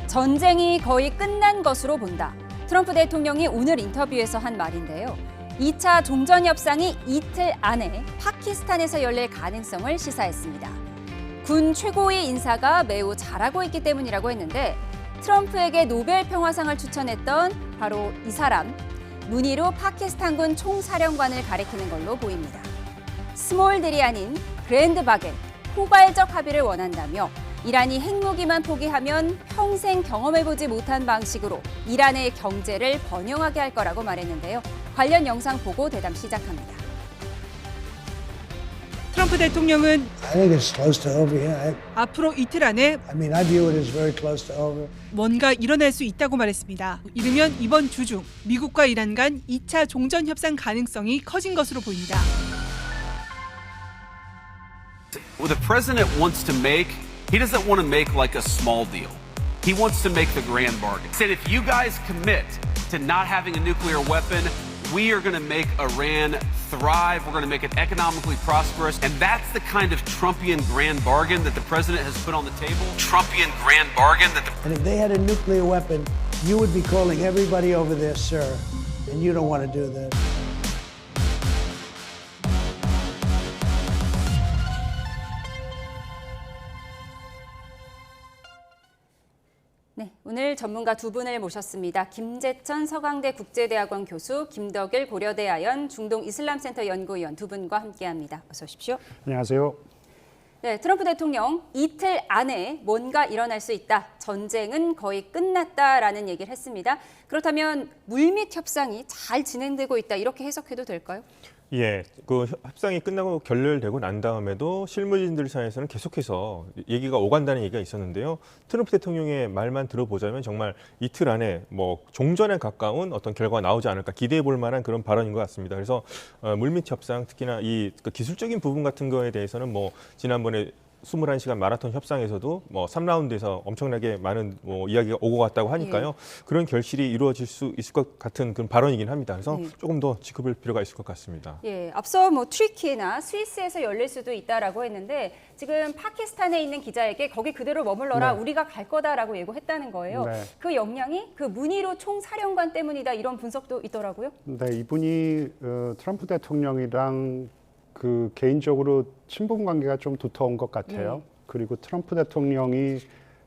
전쟁이 거의 끝난 것으로 본다. 트럼프 대통령이 오늘 인터뷰에서 한 말인데요. 2차 종전 협상이 이틀 안에 파키스탄에서 열릴 가능성을 시사했습니다. 군 최고위 인사가 매우 잘하고 있기 때문이라고 했는데 트럼프에게 노벨 평화상을 추천했던 바로 이 사람, 문의로 파키스탄군 총사령관을 가리키는 걸로 보입니다. 스몰딜이 아닌 그랜드 바겐, 포괄적 합의를 원한다며 이란이 핵무기만 포기하면 평생 경험해보지 못한 방식으로 이란의 경제를 번영하게 할 거라고 말했는데요. 관련 영상 보고 대담 시작합니다. 트럼프 대통령은 I think it's close to over. Yeah. 앞으로 이틀 안에 I view it as very close to over. 뭔가 일어날 수 있다고 말했습니다. 이르면 이번 주 중 미국과 이란 간 2차 종전 협상 가능성이 커진 것으로 보입니다. What the president wants to make, he doesn't want to make like a small deal. He wants to make the grand bargain. He said if you guys commit to not having a nuclear weapon, we are going to make Iran thrive. We're going to make it economically prosperous. And that's the kind of Trumpian grand bargain that the president has put on the table. Trumpian grand bargain that the... And if they had a nuclear weapon, you would be calling everybody over there, sir. And you don't want to do that. 네, 오늘 전문가 두 분을 모셨습니다. 김재천 서강대 국제대학원 교수, 김덕일 고려대 아연 중동 이슬람센터 연구위원 두 분과 함께합니다. 어서 오십시오. 안녕하세요. 네, 트럼프 대통령 이틀 안에 뭔가 일어날 수 있다. 전쟁은 거의 끝났다라는 얘기를 했습니다. 그렇다면 물밑 협상이 잘 진행되고 있다. 이렇게 해석해도 될까요? 예, 그 협상이 끝나고 결렬되고 난 다음에도 실무진들 사이에서는 계속해서 얘기가 오간다는 얘기가 있었는데요. 트럼프 대통령의 말만 들어보자면 정말 이틀 안에 뭐 종전에 가까운 어떤 결과가 나오지 않을까 기대해 볼 만한 그런 발언인 것 같습니다. 그래서 물밑 협상, 특히나 이 기술적인 부분 같은 거에 대해서는 뭐 지난번에 21시간 마라톤 협상에서도 뭐 3라운드에서 엄청나게 많은 이야기가 오고 갔다고 하니까요. 그런 결실이 이루어질 수 있을 것 같은 그런 발언이긴 합니다. 그래서 조금 더 지켜볼 필요가 있을 것 같습니다. 예, 앞서 뭐 튀르키예나 스위스에서 열릴 수도 있다라고 했는데 지금 파키스탄에 있는 기자에게 거기 그대로 머물러라, 네. 우리가 갈 거다라고 예고했다는 거예요. 네. 그 역량이 그 문의로 총사령관 때문이다, 이런 분석도 있더라고요. 네, 이분이 트럼프 대통령이랑 그 개인적으로 친분 관계가 좀 두터운 것 같아요. 그리고 트럼프 대통령이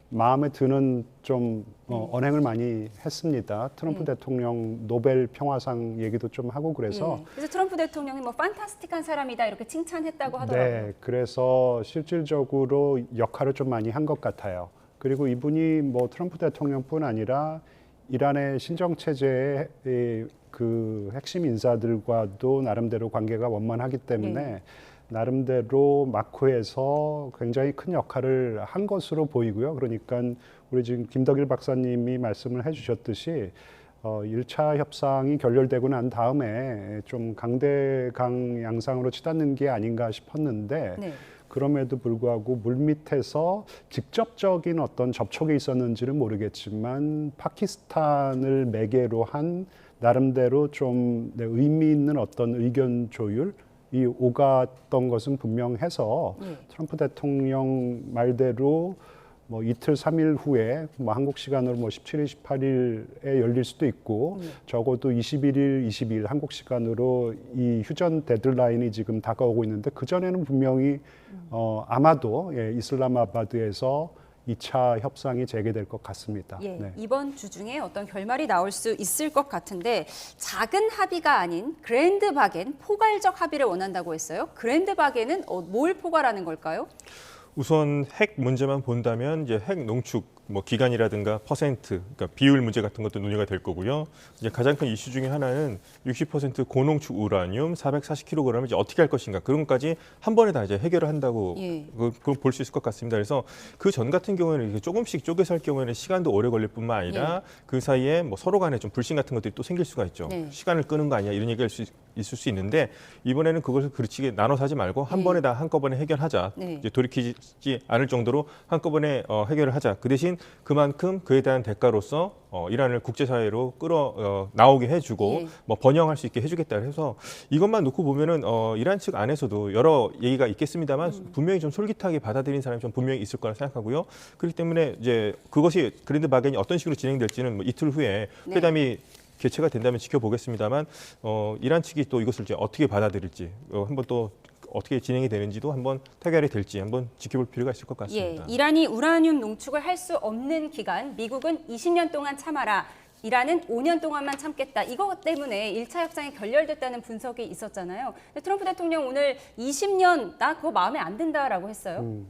마음에 드는 좀 언행을 많이 했습니다. 트럼프 대통령 노벨 평화상 얘기도 좀 하고 그래서. 그래서 트럼프 대통령이 뭐 판타스틱한 사람이다 이렇게 칭찬했다고 하더라고요. 네, 그래서 실질적으로 역할을 좀 많이 한 것 같아요. 그리고 이분이 뭐 트럼프 대통령뿐 아니라 이란의 신정 체제의 그 핵심 인사들과도 나름대로 관계가 원만하기 때문에 나름대로 마크에서 굉장히 큰 역할을 한 것으로 보이고요. 그러니까 우리 지금 김덕일 박사님이 말씀을 해주셨듯이 1차 협상이 결렬되고 난 다음에 좀 강대강 양상으로 치닫는 게 아닌가 싶었는데 그럼에도 불구하고 물밑에서 직접적인 어떤 접촉이 있었는지는 모르겠지만 파키스탄을 매개로 한 나름대로 좀 의미 있는 어떤 의견 조율이 오갔던 것은 분명해서 트럼프 대통령 말대로 뭐 이틀, 3일 후에 뭐 한국 시간으로 뭐 17일, 18일에 열릴 수도 있고 적어도 21일, 22일 한국 시간으로 이 휴전 데드라인이 지금 다가오고 있는데 그전에는 분명히 아마도 이슬라마바드에서 2차 협상이 재개될 것 같습니다. 네. 이번 주 중에 어떤 결말이 나올 수 있을 것 같은데 작은 합의가 아닌 그랜드 바겐, 포괄적 합의를 원한다고 했어요. 그랜드 바겐은 뭘 포괄하는 걸까요? 우선 핵 문제만 본다면 이제 핵 농축 뭐 기간이라든가 퍼센트, 그러니까 비율 문제 같은 것도 논의가 될 거고요. 이제 가장 큰 이슈 중에 하나는 60% 고농축 우라늄 440kg을 이제 어떻게 할 것인가, 그런 것까지 한 번에 다 이제 해결을 한다고 그걸 볼 수 있을 것 같습니다. 그래서 그 전 같은 경우에는 이렇게 조금씩 쪼개서 할 경우에는 시간도 오래 걸릴 뿐만 아니라 그 사이에 뭐 서로 간에 좀 불신 같은 것들이 또 생길 수가 있죠. 시간을 끄는 거 아니야, 이런 얘기할 수 있을 수 있는데 이번에는 그것을 그렇게 나눠서 하지 말고 한 번에 다 한꺼번에 해결하자. 이제 돌이키지 있지 않을 정도로 한꺼번에 해결을 하자. 그 대신 그만큼 그에 대한 대가로서 이란을 국제사회로 나오게 해주고 예. 뭐 번영할 수 있게 해주겠다 해서 이것만 놓고 보면은 이란 측 안에서도 여러 얘기가 있겠습니다만 분명히 좀 솔깃하게 받아들인 사람이 좀 분명히 있을 거라 생각하고요. 그렇기 때문에 이제 그것이 그랜드 바겐이 어떤 식으로 진행될지는 뭐 이틀 후에 네. 회담이 개최가 된다면 지켜보겠습니다만 이란 측이 또 이것을 이제 어떻게 받아들일지 한번 또 어떻게 진행이 되는지도 한번 타결이 될지 한번 지켜볼 필요가 있을 것 같습니다. 예, 이란이 우라늄 농축을 할 수 없는 기간, 미국은 20년 동안 참아라. 이란은 5년 동안만 참겠다. 이것 때문에 1차 협상이 결렬됐다는 분석이 있었잖아요. 근데 트럼프 대통령 오늘 20년 나 그거 마음에 안 든다라고 했어요.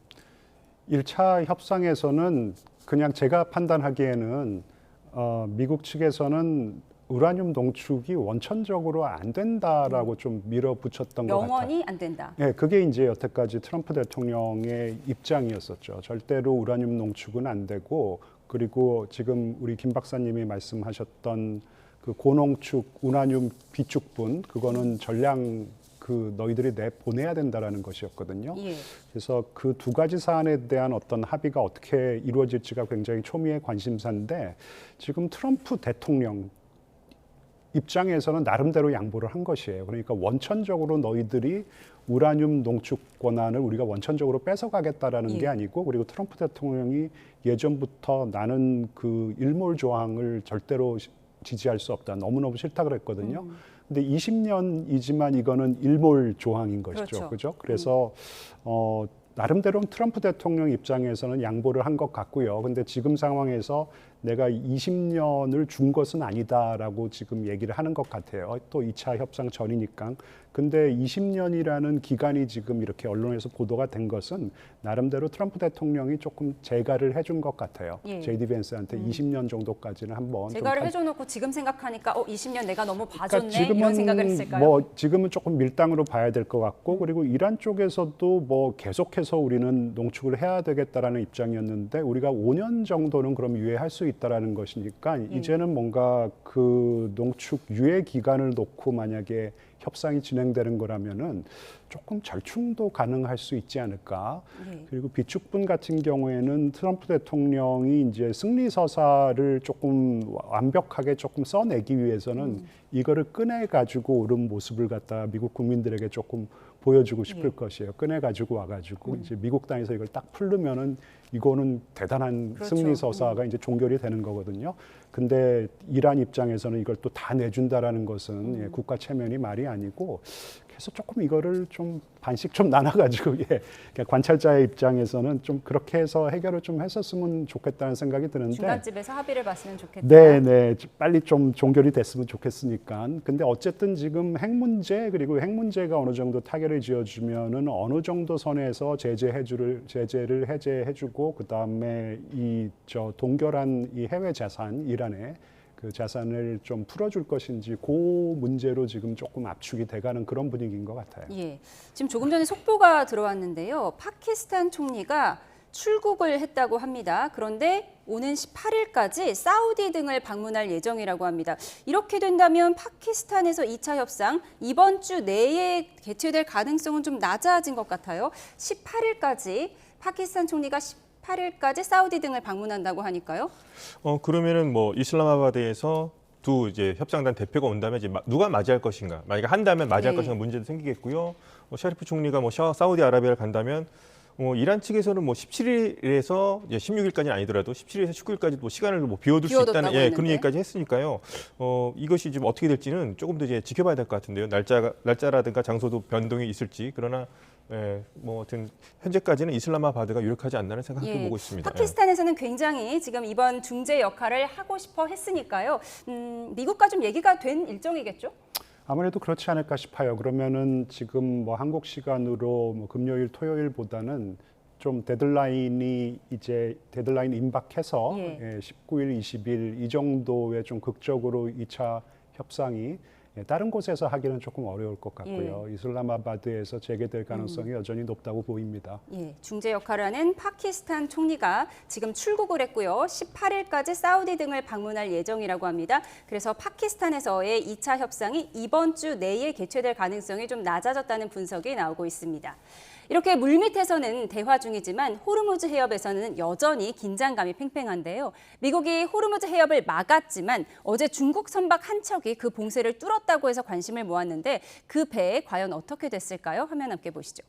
1차 협상에서는 그냥 제가 판단하기에는 미국 측에서는 우라늄 농축이 원천적으로 안 된다라고 좀 밀어붙였던 것 같아요. 영원히 안 된다. 네, 그게 이제 여태까지 트럼프 대통령의 입장이었었죠. 절대로 우라늄 농축은 안 되고, 그리고 지금 우리 김 박사님이 말씀하셨던 그 고농축 우라늄 비축분, 그거는 전량 너희들이 내보내야 된다라는 것이었거든요. 예. 그래서 그 두 가지 사안에 대한 어떤 합의가 어떻게 이루어질지가 굉장히 초미의 관심사인데, 지금 트럼프 대통령 입장에서는 나름대로 양보를 한 것이에요. 그러니까 원천적으로 너희들이 우라늄 농축 권한을 우리가 원천적으로 뺏어가겠다라는 게 아니고, 그리고 트럼프 대통령이 예전부터 나는 그 일몰 조항을 절대로 지지할 수 없다. 너무너무 싫다 그랬거든요. 근데 20년이지만 이거는 일몰 조항인 것이죠. 그죠? 그래서 나름대로 트럼프 대통령 입장에서는 양보를 한 것 같고요. 근데 지금 상황에서 내가 20년을 준 것은 아니다라고 지금 얘기를 하는 것 같아요. 또 2차 협상 전이니까. 근데 20년이라는 기간이 지금 이렇게 언론에서 보도가 된 것은 나름대로 트럼프 대통령이 조금 재가를 해준 것 같아요. 예. 제이디 벤스한테 20년 정도까지는 한번 제가를 좀 해줘놓고 지금 생각하니까 20년 내가 너무 봐줬네 그러니까 이런 생각을 했을까요? 뭐 지금은 조금 밀당으로 봐야 될 것 같고, 그리고 이란 쪽에서도 뭐 계속해서 우리는 농축을 해야 되겠다라는 입장이었는데, 우리가 5년 정도는 그럼 유예할 수 있다라는 것이니까 이제는 뭔가 그 농축 유예 기간을 놓고 만약에 협상이 진행되는 거라면은 조금 절충도 가능할 수 있지 않을까. 그리고 비축분 같은 경우에는 트럼프 대통령이 이제 승리 서사를 조금 완벽하게 조금 써내기 위해서는 이거를 꺼내 가지고 오른 모습을 갖다 미국 국민들에게 조금 보여주고 싶을 것이에요. 꺼내 가지고 와가지고 이제 미국 땅에서 이걸 딱 풀르면은 이거는 대단한 그렇죠. 승리 서사가 이제 종결이 되는 거거든요. 근데 이란 입장에서는 이걸 또 다 내준다라는 것은 예, 국가 체면이 말이 아니고, 그래서 조금 이거를 좀 반씩 좀 나눠가지고 그러니까 관찰자의 입장에서는 좀 그렇게 해서 해결을 좀 했었으면 좋겠다는 생각이 드는데, 중간집에서 합의를 봤으면 좋겠다. 네, 빨리 좀 종결이 됐으면 좋겠으니까. 근데 어쨌든 지금 핵 문제, 그리고 핵 문제가 어느 정도 타결을 지어주면은 어느 정도 선에서 제재를 해제해주고, 그 다음에 동결한 이 해외 자산, 이란의 그 자산을 좀 풀어줄 것인지, 그 문제로 지금 조금 압축이 돼가는 그런 분위기인 것 같아요. 예, 지금 조금 전에 속보가 들어왔는데요. 파키스탄 총리가 출국을 했다고 합니다. 그런데 오는 18일까지 사우디 등을 방문할 예정이라고 합니다. 이렇게 된다면 파키스탄에서 2차 협상 이번 주 내에 개최될 가능성은 좀 낮아진 것 같아요. 18일까지 파키스탄 총리가 18일까지 사우디 등을 방문한다고 하니까요. 그러면은 뭐 이슬람마바드에서 두 이제 협상단 대표가 온다면 이제 누가 맞이할 것인가? 만약에 한다면 맞이할 네. 것인가 문제도 생기겠고요. 샤리프 총리가 뭐 사우디아라비아를 간다면 이란 측에서는 뭐 17일에서 16일까지는 아니더라도 17일에서 19일까지 뭐 시간을 뭐 비워둘 수 있다는 했는데. 그런 얘기까지 했으니까요. 이것이 지금 어떻게 될지는 조금 더 이제 지켜봐야 될 것 같은데요. 날짜라든가 장소도 변동이 있을지. 그러나 뭐 하여튼 현재까지는 이슬람마바드가 유력하지 않나는 생각해 보고 있습니다. 파키스탄에서는 굉장히 지금 이번 중재 역할을 하고 싶어 했으니까요. 미국과 좀 얘기가 된 일정이겠죠? 아무래도 그렇지 않을까 싶어요. 그러면은 지금 뭐 한국 시간으로 뭐 금요일, 토요일보다는 좀 데드라인 임박해서 19일, 20일 이 정도의 좀 극적으로 2차 협상이 다른 곳에서 하기는 조금 어려울 것 같고요. 이슬람마바드에서 재개될 가능성이 여전히 높다고 보입니다. 예, 중재 역할을 하는 파키스탄 총리가 지금 출국을 했고요. 18일까지 사우디 등을 방문할 예정이라고 합니다. 그래서 파키스탄에서의 2차 협상이 이번 주 내에 개최될 가능성이 좀 낮아졌다는 분석이 나오고 있습니다. 이렇게 물밑에서는 대화 중이지만 호르무즈 해협에서는 여전히 긴장감이 팽팽한데요. 미국이 호르무즈 해협을 막았지만 어제 중국 선박 한 척이 그 봉쇄를 뚫었다고 해서 관심을 모았는데 그 배에 과연 어떻게 됐을까요? 화면 함께 보시죠.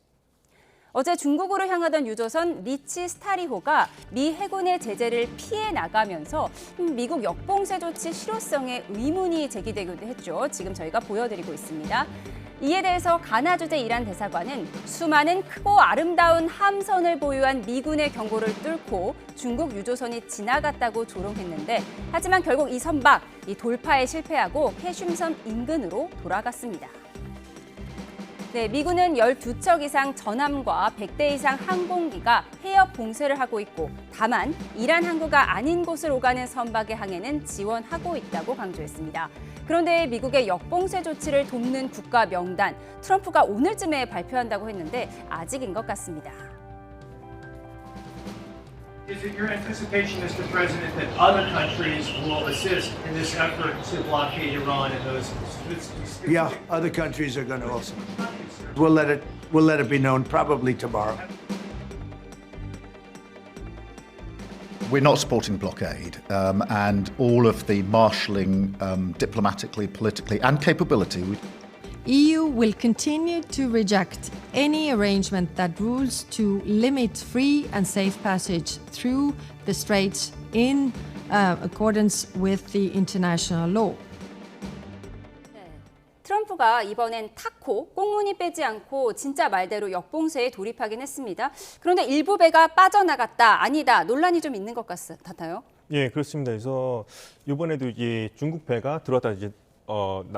어제 중국으로 향하던 유조선 리치 스타리호가 미 해군의 제재를 피해 나가면서 미국 역봉쇄 조치 실효성에 의문이 제기되기도 했죠. 지금 저희가 보여드리고 있습니다. 이에 대해서 가나 주재 이란 대사관은 수많은 크고 아름다운 함선을 보유한 미군의 경고를 뚫고 중국 유조선이 지나갔다고 조롱했는데 하지만 결국 이 선박 돌파에 실패하고 캐슘섬 인근으로 돌아갔습니다. 네, 미군은 12척 이상 전함과 100대 이상 항공기가 해협 봉쇄를 하고 있고 다만 이란 항구가 아닌 곳을 오가는 선박의 항해는 지원하고 있다고 강조했습니다. 그런데 미국의 역봉쇄 조치를 돕는 국가 명단, 트럼프가 오늘쯤에 발표한다고 했는데 아직인 것 같습니다. Is it your anticipation, Mr. President, that other countries will assist in this effort to blockade Iran and those? Yeah, other countries are going to also. We'll let it be known probably tomorrow. We're not supporting blockade, and all of the marshalling diplomatically, politically, and capability. EU will continue to reject any arrangement that rules to limit free and safe passage through the straits in accordance with the international law. 트럼프가 이번엔 타코, 꽁무니 빼지 않고 진짜 말대로 역봉쇄에 돌입하긴 했습니다. 그런데 일부 배가 빠져나갔다, 아니다 논란이 좀 있는 것 같아요. 예, 그렇습니다. 그래서 이번에도 이제 중국 배가 들어왔다 이제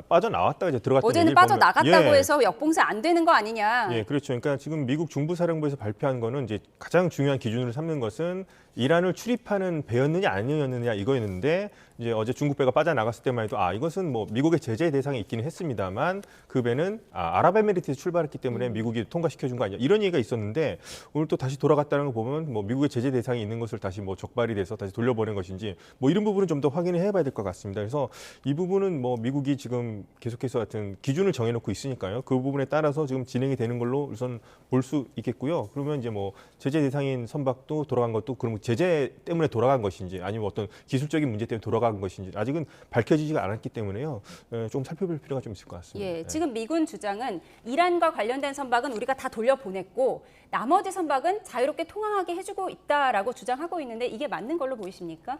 빠져나왔다가 이제 들어갔다. 어제는 빠져나갔다고 예. 해서 역봉쇄 안 되는 거 아니냐. 예, 그렇죠. 그러니까 지금 미국 중부사령부에서 발표한 거는 이제 가장 중요한 기준으로 삼는 것은 이란을 출입하는 배였느냐 아니었느냐 이거였는데 이제 어제 중국 배가 빠져나갔을 때만 해도 이것은 뭐 미국의 제재 대상에 있기는 했습니다만 그 배는 아랍에미리트에서 출발했기 때문에 미국이 통과시켜준 거 아니야 이런 얘기가 있었는데 오늘 또 다시 돌아갔다는 거 보면 뭐 미국의 제재 대상이 있는 것을 다시 뭐 적발이 돼서 다시 돌려보낸 것인지 뭐 이런 부분은 좀 더 확인을 해봐야 될 것 같습니다. 그래서 이 부분은 뭐 미국이 지금 계속해서 하여튼 기준을 정해놓고 있으니까요. 그 부분에 따라서 지금 진행이 되는 걸로 우선 볼 수 있겠고요. 그러면 이제 뭐 제재 대상인 선박도 돌아간 것도 그럼 제재 때문에 돌아간 것인지 아니면 어떤 기술적인 문제 때문에 돌아간 것인지 아직은 밝혀지지가 않았기 때문에요. 좀 살펴볼 필요가 좀 있을 것 같습니다. 예, 지금 미군 주장은 이란과 관련된 선박은 우리가 다 돌려보냈고 나머지 선박은 자유롭게 통항하게 해주고 있다라고 주장하고 있는데 이게 맞는 걸로 보이십니까?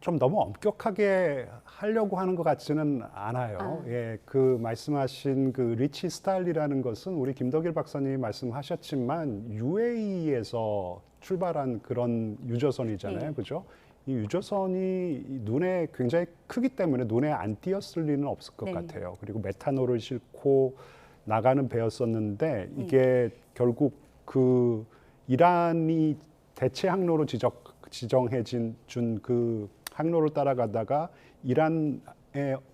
좀 너무 엄격하게 하려고 하는 것 같지는 않아요. 예, 그 말씀하신 그 리치 스타일이라는 것은 우리 김덕일 박사님이 말씀하셨지만 UAE에서 출발한 그런 유조선이잖아요, 그죠? 이 유조선이 눈에 굉장히 크기 때문에 눈에 안 띄었을 리는 없을 것 같아요. 그리고 메탄올을 싣고 나가는 배였었는데 이게 결국 그 이란이 대체 항로로 지정해 준 그 항로를 따라가다가 이란의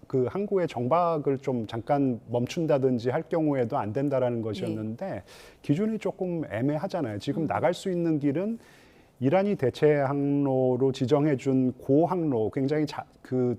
그 항구의 정박을 좀 잠깐 멈춘다든지 할 경우에도 안 된다라는 것이었는데 기준이 조금 애매하잖아요. 지금 나갈 수 있는 길은 이란이 대체 항로로 지정해 준 그 항로 굉장히 그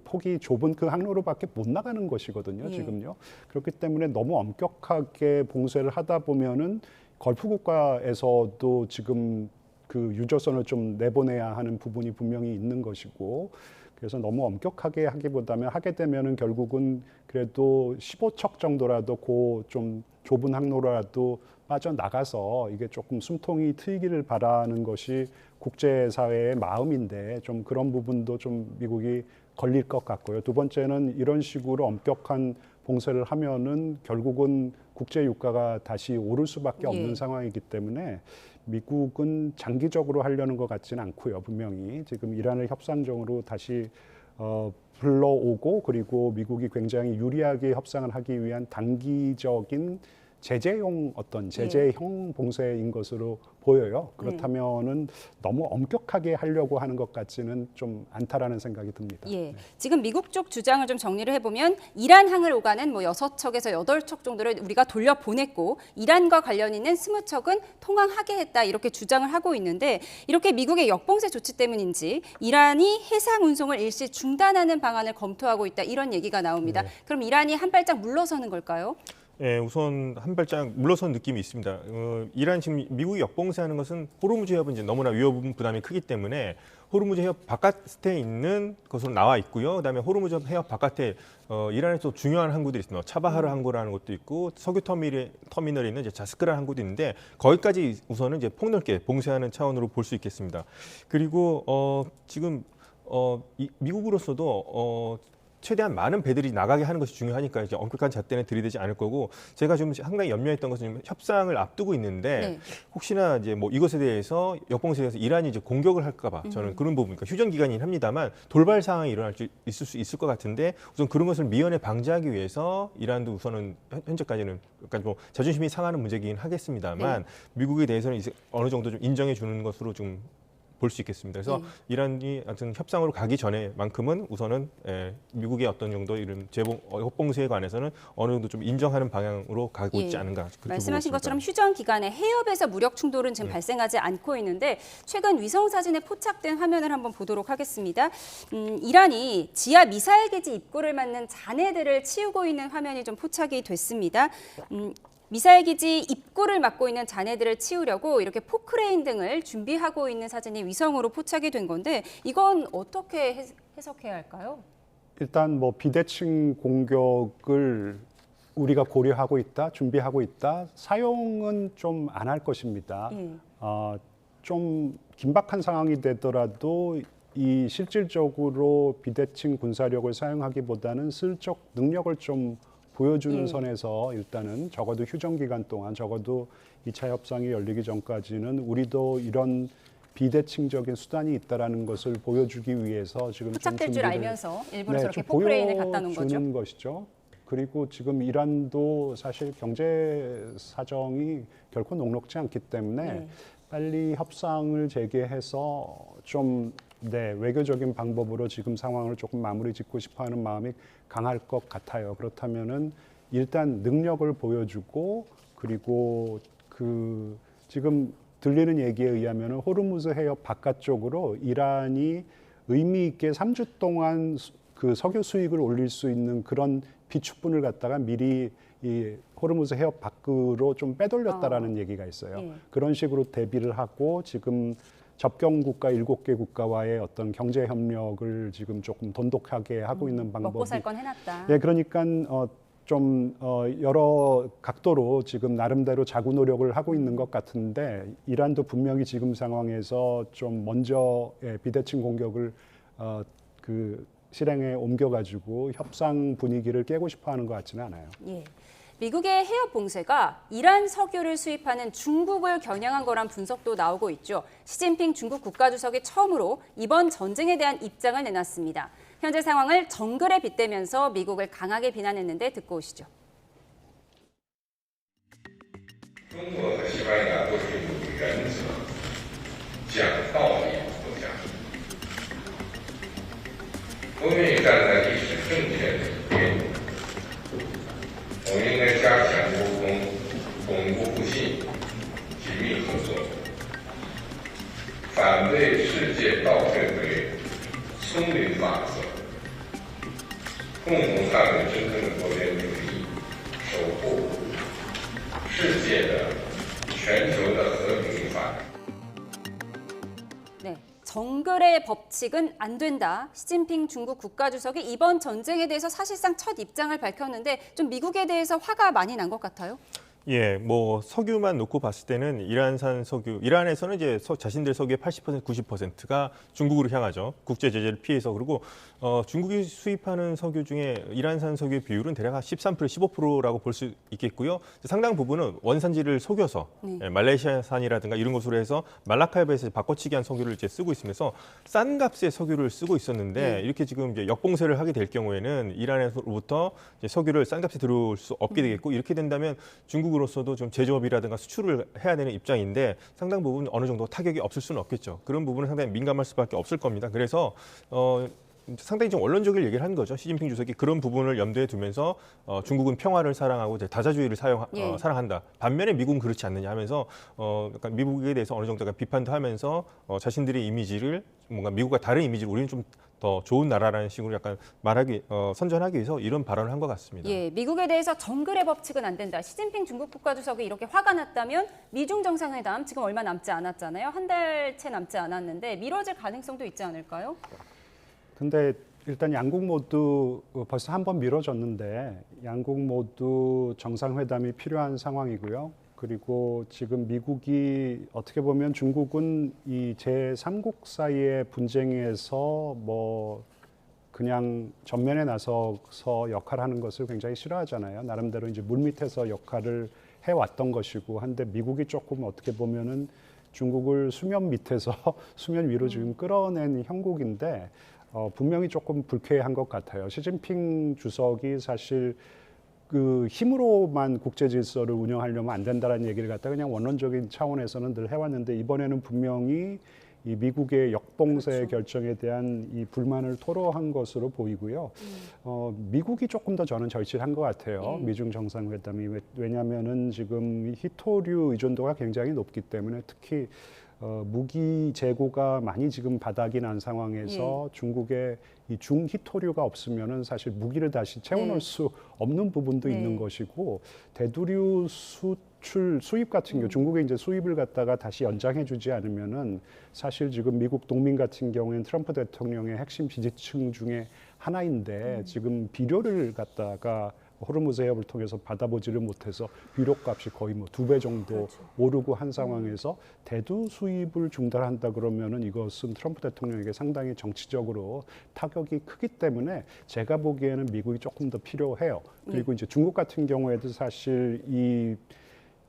폭이 좁은 그 항로로밖에 못 나가는 것이거든요. 지금요. 그렇기 때문에 너무 엄격하게 봉쇄를 하다 보면은 걸프 국가에서도 지금 그 유조선을 좀 내보내야 하는 부분이 분명히 있는 것이고 그래서 너무 엄격하게 하기보다는 하게 되면은 결국은 그래도 15척 정도라도 그 좀 좁은 항로라도 빠져나가서 이게 조금 숨통이 트이기를 바라는 것이 국제사회의 마음인데 좀 그런 부분도 좀 미국이 걸릴 것 같고요. 두 번째는 이런 식으로 엄격한 봉쇄를 하면은 결국은 국제 유가가 다시 오를 수밖에 없는 상황이기 때문에 미국은 장기적으로 하려는 것 같지는 않고요. 분명히 지금 이란을 협상적으로 다시 불러오고 그리고 미국이 굉장히 유리하게 협상을 하기 위한 단기적인 제재형 봉쇄인 것으로 보여요. 그렇다면은 너무 엄격하게 하려고 하는 것 같지는 좀 않다라는 생각이 듭니다. 예, 지금 미국 쪽 주장을 좀 정리를 해보면 이란항을 오가는 뭐 6척에서 8척 정도를 우리가 돌려보냈고 이란과 관련 있는 20척은 통항하게 했다 이렇게 주장을 하고 있는데 이렇게 미국의 역봉쇄 조치 때문인지 이란이 해상 운송을 일시 중단하는 방안을 검토하고 있다 이런 얘기가 나옵니다. 그럼 이란이 한 발짝 물러서는 걸까요? 예, 우선 한 발짝 물러선 느낌이 있습니다. 이란 지금 미국이 역봉쇄하는 것은 호르무즈 해협은 이제 너무나 위험 부담이 크기 때문에 호르무즈 해협 바깥에 있는 것으로 나와 있고요. 그다음에 호르무즈 해협 바깥에 이란에서 중요한 항구들이 있습니다. 차바하르 항구라는 것도 있고 석유 터미널에 있는 이제 자스크란 항구도 있는데 거기까지 우선은 이제 폭넓게 봉쇄하는 차원으로 볼 수 있겠습니다. 그리고 지금 미국으로서도 최대한 많은 배들이 나가게 하는 것이 중요하니까 이제 엄격한 잣대는 들이대지 않을 거고 제가 좀 상당히 염려했던 것은 협상을 앞두고 있는데 네. 혹시나 이제 뭐 이것에 대해서 역봉쇄에 대해서 이란이 이제 공격을 할까봐 저는 그런 부분, 그러니까 휴전 기간이긴 합니다만 돌발 상황이 일어날 수 있을 것 같은데 우선 그런 것을 미연에 방지하기 위해서 이란도 우선은 현재까지는 약간 뭐 자존심이 상하는 문제이긴 하겠습니다만 미국에 대해서는 이제 어느 정도 좀 인정해 주는 것으로 좀 볼 수 있겠습니다. 그래서 이란이 하여튼 협상으로 가기 전에만큼은 우선은 미국의 어떤 정도 이런 협봉쇄에 관해서는 어느 정도 좀 인정하는 방향으로 가고 있지 않은가 그렇게 말씀하신 보고 있습니다. 것처럼 휴전 기간에 해협에서 무력 충돌은 지금 발생하지 않고 있는데 최근 위성 사진에 포착된 화면을 한번 보도록 하겠습니다. 이란이 지하 미사일 기지 입구를 막는 잔해들을 치우고 있는 화면이 좀 포착이 됐습니다. 미사일 기지 입구를 막고 있는 잔해들을 치우려고 이렇게 포크레인 등을 준비하고 있는 사진이 위성으로 포착이 된 건데 이건 어떻게 해석해야 할까요? 일단 뭐 비대칭 공격을 우리가 고려하고 있다, 준비하고 있다. 사용은 좀 안 할 것입니다. 좀 긴박한 상황이 되더라도 이 실질적으로 비대칭 군사력을 사용하기보다는 슬쩍 능력을 좀 보여주는 선에서 일단은 적어도 휴전 기간 동안 적어도 2차 협상이 열리기 전까지는 우리도 이런 비대칭적인 수단이 있다라는 것을 보여주기 위해서 지금 포착될 줄 알면서 일부러 저렇게 좀 포크레인을 갖다 놓은 거죠. 보여주는 것이죠. 그리고 지금 이란도 사실 경제 사정이 결코 녹록지 않기 때문에 빨리 협상을 재개해서 좀 외교적인 방법으로 지금 상황을 조금 마무리 짓고 싶어하는 마음이 강할 것 같아요. 그렇다면은 일단 능력을 보여주고 그리고 그 지금 들리는 얘기에 의하면은 호르무즈 해협 바깥쪽으로 이란이 의미 있게 3주 동안 그 석유 수익을 올릴 수 있는 그런 비축분을 갖다가 미리 이 호르무즈 해협 밖으로 좀 빼돌렸다라는 얘기가 있어요. 그런 식으로 대비를 하고 지금 접경 국가 7개 국가와의 어떤 경제 협력을 지금 조금 돈독하게 하고 있는 방법이 먹고 살 건 해놨다. 네, 그러니까 좀 여러 각도로 지금 나름대로 자구 노력을 하고 있는 것 같은데 이란도 분명히 지금 상황에서 좀 먼저 비대칭 공격을 그 실행에 옮겨가지고 협상 분위기를 깨고 싶어하는 것 같지는 않아요. 예. 미국의 해협 봉쇄가 이란 석유를 수입하는 중국을 겨냥한 거란 분석도 나오고 있죠. 시진핑 중국 국가주석이 처음으로 이번 전쟁에 대한 입장을 내놨습니다. 현재 상황을 정글에 빗대면서 미국을 강하게 비난했는데 듣고 오시죠. 中国和西班牙都是有原则、讲道理的国家，都愿意站在历史正确的一边。我们应该加强沟通，巩固互信，紧密合作，反对世界倒退回丛林法则，共同捍卫真正的多边主义，守护世界的全球的和平发展。 네, 정글의 법칙은 안 된다. 시진핑 중국 국가주석이 이번 전쟁에 대해서 사실상 첫 입장을 밝혔는데 좀 미국에 대해서 화가 많이 난 것 같아요. 예, 뭐 석유만 놓고 봤을 때는 이란산 석유, 이란에서는 이제 자신들 석유의 80%, 90%가 중국으로 향하죠. 국제 제재를 피해서. 그리고 중국이 수입하는 석유 중에 이란산 석유의 비율은 대략 13%, 15%라고 볼 수 있겠고요. 상당 부분은 원산지를 속여서 예, 말레이시아산이라든가 이런 것으로 해서 말라카협에서 바꿔치기한 석유를 이제 쓰고 있으면서 싼 값의 석유를 쓰고 있었는데 이렇게 지금 이제 역봉쇄를 하게 될 경우에는 이란으로부터 이제 석유를 싼 값에 들어올 수 없게 되겠고 이렇게 된다면 중국으로서도 좀 제조업이라든가 수출을 해야 되는 입장인데 상당 부분 어느 정도 타격이 없을 수는 없겠죠. 그런 부분은 상당히 민감할 수밖에 없을 겁니다. 그래서 상당히 좀 원론적인 얘기를 한 거죠. 시진핑 주석이 그런 부분을 염두에 두면서 중국은 평화를 사랑하고 다자주의를 사랑한다. 반면에 미국은 그렇지 않느냐 하면서 약간 미국에 대해서 어느 정도 비판도 하면서 자신들의 이미지를 뭔가 미국과 다른 이미지를 우리는 좀 더 좋은 나라라는 식으로 약간 선전하기 위해서 이런 발언을 한 것 같습니다. 예, 미국에 대해서 정글의 법칙은 안 된다. 시진핑 중국 국가주석이 이렇게 화가 났다면 미중 정상회담 지금 얼마 남지 않았잖아요. 한 달 채 남지 않았는데 미뤄질 가능성도 있지 않을까요? 근데 일단 양국 모두 벌써 한 번 미뤄졌는데 양국 모두 정상회담이 필요한 상황이고요. 그리고 지금 미국이 어떻게 보면 중국은 이 제3국 사이의 분쟁에서 뭐 그냥 전면에 나서서 역할하는 것을 굉장히 싫어하잖아요. 나름대로 이제 물밑에서 역할을 해왔던 것이고 한데 미국이 조금 어떻게 보면은 중국을 수면 밑에서 수면 위로 지금 끌어낸 형국인데 분명히 조금 불쾌한 것 같아요. 시진핑 주석이 사실 그 힘으로만 국제 질서를 운영하려면 안 된다라는 얘기를 갖다 그냥 원론적인 차원에서는 늘 해왔는데 이번에는 분명히 이 미국의 역봉쇄 결정에 대한 이 불만을 토로한 것으로 보이고요. 미국이 조금 더 저는 절실한 것 같아요. 미중 정상회담이 왜냐하면은 지금 히토류 의존도가 굉장히 높기 때문에 특히 무기 재고가 많이 지금 바닥이 난 상황에서 중국의 이 중히토류가 없으면은 사실 무기를 다시 채워넣을 수 없는 부분도 있는 것이고 대두류 수입 같은 경우 중국의 이제 수입을 갖다가 다시 연장해주지 않으면은 사실 지금 미국 동민 같은 경우에는 트럼프 대통령의 핵심 지지층 중에 하나인데 지금 비료를 갖다가 호르무즈 해협을 통해서 받아보지를 못해서 비료값이 거의 뭐 2배 정도 오르고 한 상황에서 대두 수입을 중단한다 그러면은 이것은 트럼프 대통령에게 상당히 정치적으로 타격이 크기 때문에 제가 보기에는 미국이 조금 더 필요해요. 그리고 이제 중국 같은 경우에도 사실 이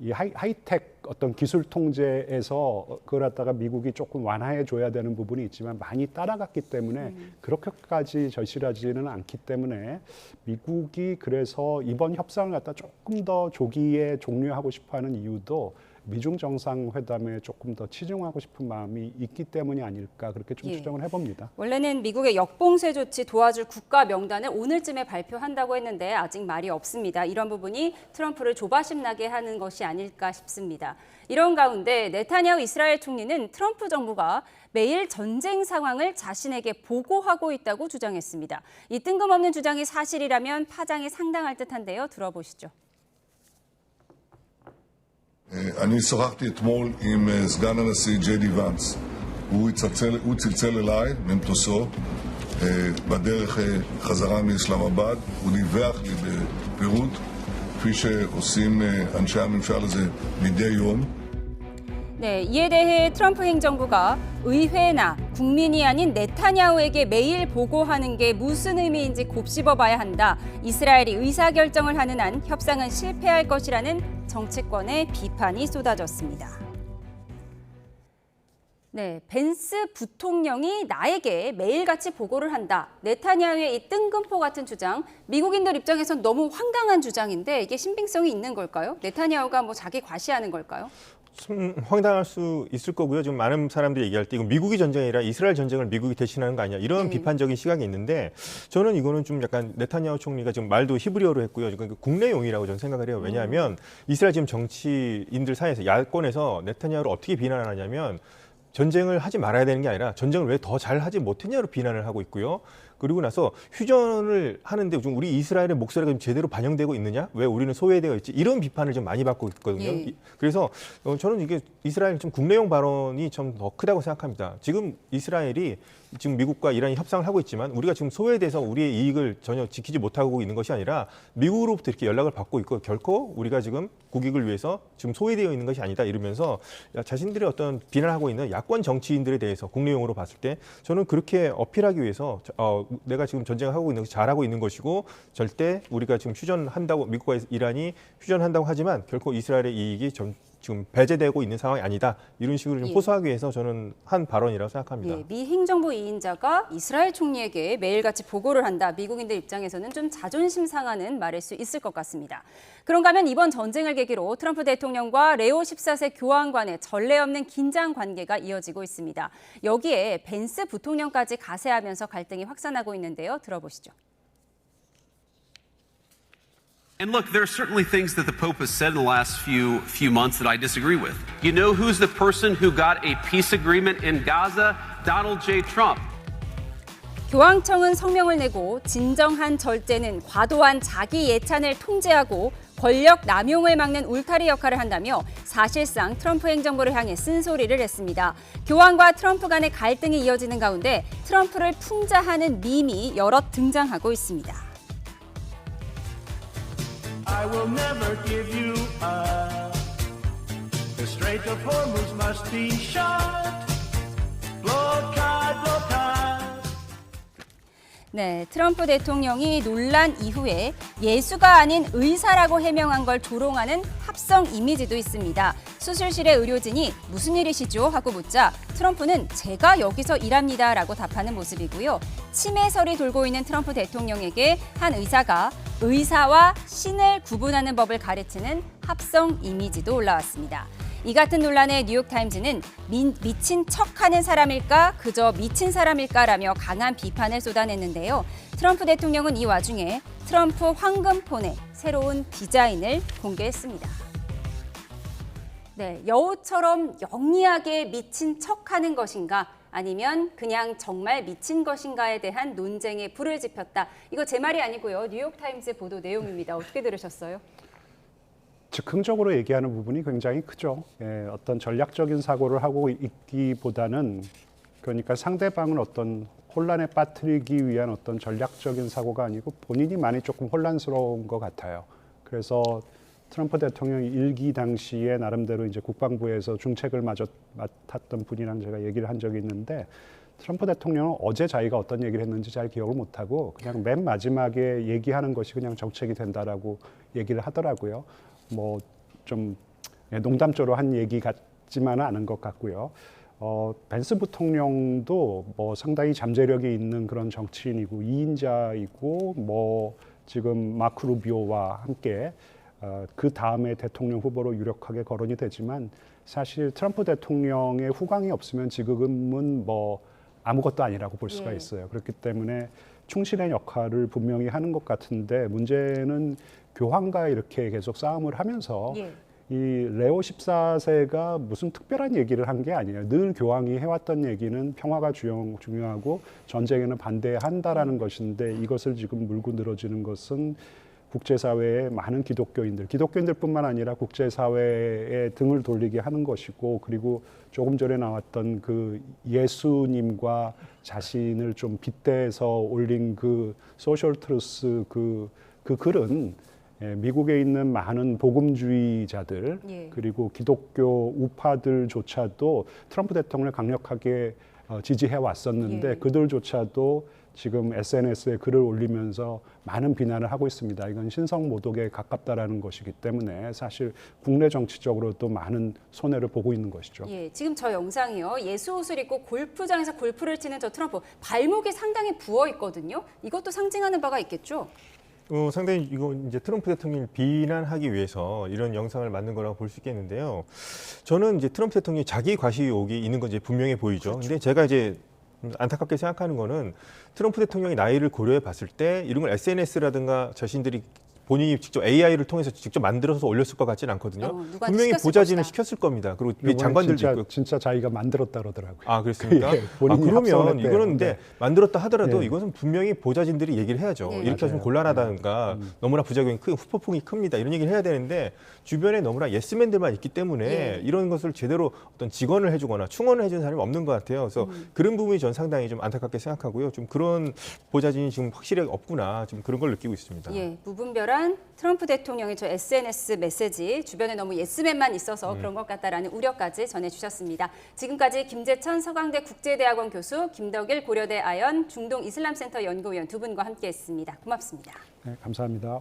하이텍 어떤 기술 통제에서 그걸 갖다가 미국이 조금 완화해 줘야 되는 부분이 있지만 많이 따라갔기 때문에 그렇게까지 절실하지는 않기 때문에 미국이 그래서 이번 협상을 갖다 조금 더 조기에 종료하고 싶어하는 이유도 미중 정상회담에 조금 더 치중하고 싶은 마음이 있기 때문이 아닐까 그렇게 좀 추정을 해봅니다. 원래는 미국의 역봉쇄 조치 도와줄 국가 명단을 오늘쯤에 발표한다고 했는데 아직 말이 없습니다. 이런 부분이 트럼프를 조바심 나게 하는 것이 아닐까 싶습니다. 이런 가운데 네타냐후 이스라엘 총리는 트럼프 정부가 매일 전쟁 상황을 자신에게 보고하고 있다고 주장했습니다. 이 뜬금없는 주장이 사실이라면 파장이 상당할 듯한데요. 들어보시죠. אני שוחחתי אתמול עם סגן הנשיא ג'יי די ואנס. הוא צלצל אליי ממטוסו בדרך חזרה מאסלאמבאד. הוא דיווח לי בפירוט, כפי שעושים אנשי הממשל הזה מדי יום. 네, 이에 대해 트럼프 행정부가 의회나 국민이 아닌 네타냐후에게 매일 보고하는 게 무슨 의미인지 곱씹어봐야 한다. 이스라엘이 의사결정을 하는 한 협상은 실패할 것이라는 정치권의 비판이 쏟아졌습니다. 네, 벤스 부통령이 나에게 매일같이 보고를 한다. 네타냐후의 이 뜬금포 같은 주장, 미국인들 입장에선 너무 황당한 주장인데 이게 신빙성이 있는 걸까요? 네타냐후가 뭐 자기 과시하는 걸까요? 황당할 수 있을 거고요. 지금 많은 사람들이 얘기할 때 이건 미국이 전쟁이 아니라 이스라엘 전쟁을 미국이 대신하는 거 아니냐 이런 비판적인 시각이 있는데 저는 이거는 좀 약간 네타냐후 총리가 지금 말도 히브리어로 했고요. 지금 국내용이라고 저는 생각을 해요. 왜냐하면 이스라엘 지금 정치인들 사이에서 야권에서 네타냐후를 어떻게 비난하냐면 전쟁을 하지 말아야 되는 게 아니라 전쟁을 왜 더 잘하지 못했냐로 비난을 하고 있고요. 그리고 나서 휴전을 하는데 좀 우리 이스라엘의 목소리가 좀 제대로 반영되고 있느냐? 왜 우리는 소외되어 있지? 이런 비판을 좀 많이 받고 있거든요. 그래서 저는 이게 이스라엘 좀 국내용 발언이 좀 더 크다고 생각합니다. 지금 이스라엘이 지금 미국과 이란이 협상을 하고 있지만 우리가 지금 소외돼서 우리의 이익을 전혀 지키지 못하고 있는 것이 아니라 미국으로부터 이렇게 연락을 받고 있고 결코 우리가 지금 국익을 위해서 지금 소외되어 있는 것이 아니다 이러면서 자신들의 어떤 비난하고 있는 야권 정치인들에 대해서 국내용으로 봤을 때 저는 그렇게 어필하기 위해서 내가 지금 전쟁을 하고 있는 것이 잘하고 있는 것이고 절대 우리가 지금 휴전한다고 미국과 이란이 휴전한다고 하지만 결코 이스라엘의 이익이 지금 배제되고 있는 상황이 아니다. 이런 식으로 좀 호소하기 위해서 저는 한 발언이라고 생각합니다. 미 행정부 2인자가 이스라엘 총리에게 매일같이 보고를 한다. 미국인들 입장에서는 좀 자존심 상하는 말일 수 있을 것 같습니다. 그런가 하면 이번 전쟁을 계기로 트럼프 대통령과 레오 14세 교황 간의 전례 없는 긴장 관계가 이어지고 있습니다. 여기에 벤스 부통령까지 가세하면서 갈등이 확산하고 있는데요. 들어보시죠. And look, there are certainly things that the Pope has said in the last few months that I disagree with. You know who's the person who got a peace agreement in Gaza? Donald J. Trump. 교황청은 성명을 내고 진정한 절제는 과도한 자기 예찬을 통제하고 권력 남용을 막는 울타리 역할을 한다며 사실상 트럼프 행정부를 향해 쓴소리를 했습니다. 교황과 트럼프 간의 갈등이 이어지는 가운데 트럼프를 풍자하는 밈이 여럿 등장하고 있습니다. I will never give you up. The Strait of Hormuz must be shut. Blockade, blockade. 네, 트럼프 대통령이 논란 이후에 예수가 아닌 의사라고 해명한 걸 조롱하는 합성 이미지도 있습니다. 수술실의 의료진이 무슨 일이시죠? 하고 묻자 트럼프는 제가 여기서 일합니다라고 답하는 모습이고요. 치매설이 돌고 있는 트럼프 대통령에게 한 의사가 의사와 신을 구분하는 법을 가르치는 합성 이미지도 올라왔습니다. 이 같은 논란에 뉴욕타임즈는 미친 척하는 사람일까 그저 미친 사람일까라며 강한 비판을 쏟아냈는데요. 트럼프 대통령은 이 와중에 트럼프 황금폰의 새로운 디자인을 공개했습니다. 네, 여우처럼 영리하게 미친 척하는 것인가 아니면 그냥 정말 미친 것인가에 대한 논쟁에 불을 지폈다. 이거 제 말이 아니고요. 뉴욕타임즈 보도 내용입니다. 어떻게 들으셨어요? 즉흥적으로 얘기하는 부분이 굉장히 크죠. 어떤 전략적인 사고를 하고 있기보다는 그러니까 상대방을 어떤 혼란에 빠뜨리기 위한 어떤 전략적인 사고가 아니고 본인이 많이 조금 혼란스러운 것 같아요. 그래서 트럼프 대통령이 일기 당시에 나름대로 이제 국방부에서 중책을 맡았던 분이랑 제가 얘기를 한 적이 있는데 트럼프 대통령은 어제 자기가 어떤 얘기를 했는지 잘 기억을 못하고 그냥 맨 마지막에 얘기하는 것이 그냥 정책이 된다라고 얘기를 하더라고요. 뭐 좀 농담조로 한 얘기 같지만은 않은 것 같고요. 벤스 부통령도 뭐 상당히 잠재력이 있는 그런 정치인이고 이인자이고 뭐 지금 마크 루비오와 함께 그 다음에 대통령 후보로 유력하게 거론이 되지만 사실 트럼프 대통령의 후광이 없으면 지금은 뭐 아무것도 아니라고 볼 수가 있어요. 그렇기 때문에 충실한 역할을 분명히 하는 것 같은데 문제는 교황과 이렇게 계속 싸움을 하면서 이 레오 14세가 무슨 특별한 얘기를 한 게 아니에요. 늘 교황이 해왔던 얘기는 평화가 중요하고 전쟁에는 반대한다라는 것인데 이것을 지금 물고 늘어지는 것은 국제사회의 많은 기독교인들뿐만 아니라 국제사회에 등을 돌리게 하는 것이고 그리고 조금 전에 나왔던 그 예수님과 자신을 좀 빗대서 올린 그 소셜 트루스 그 글은 미국에 있는 많은 복음주의자들 그리고 기독교 우파들조차도 트럼프 대통령을 강력하게 지지해 왔었는데 그들조차도 지금 SNS에 글을 올리면서 많은 비난을 하고 있습니다. 이건 신성 모독에 가깝다라는 것이기 때문에 사실 국내 정치적으로도 많은 손해를 보고 있는 것이죠. 지금 저 영상이요. 예수 옷을 입고 골프장에서 골프를 치는 저 트럼프 발목이 상당히 부어 있거든요. 이것도 상징하는 바가 있겠죠? 상당히 이거 이제 트럼프 대통령을 비난하기 위해서 이런 영상을 만든 거라고 볼 수 있겠는데요. 저는 이제 트럼프 대통령이 자기 과시 의혹이 있는 건 이제 분명해 보이죠. 근데 제가 이제 안타깝게 생각하는 거는 트럼프 대통령이 나이를 고려해 봤을 때 이런 걸 SNS라든가 자신들이 본인이 직접 AI를 통해서 직접 만들어서 올렸을 것 같지는 않거든요. 분명히 보좌진을 시켰을 겁니다. 그리고 장관들도 있고. 진짜 자기가 만들었다 그러더라고요. 아, 그렇습니까? 그러면 이거는 근데 만들었다 하더라도 이것은 분명히 보좌진들이 얘기를 해야죠. 이렇게 하시면 곤란하다든가 너무나 부작용이 큰 후폭풍이 큽니다. 이런 얘기를 해야 되는데 주변에 너무나 예스맨들만 있기 때문에 이런 것을 제대로 어떤 직언을 해주거나 충언을 해주는 사람이 없는 것 같아요. 그래서 그런 부분이 전 상당히 좀 안타깝게 생각하고요. 좀 그런 보좌진이 지금 확실히 없구나. 좀 그런 걸 느끼고 있습니다. 무분별한 트럼프 대통령의 저 SNS 메시지 주변에 너무 예스맨만 있어서 그런 것 같다라는 우려까지 전해주셨습니다. 지금까지 김재천 서강대 국제대학원 교수, 김덕일 고려대 아연 중동 이슬람센터 연구위원 두 분과 함께했습니다. 고맙습니다. 네, 감사합니다.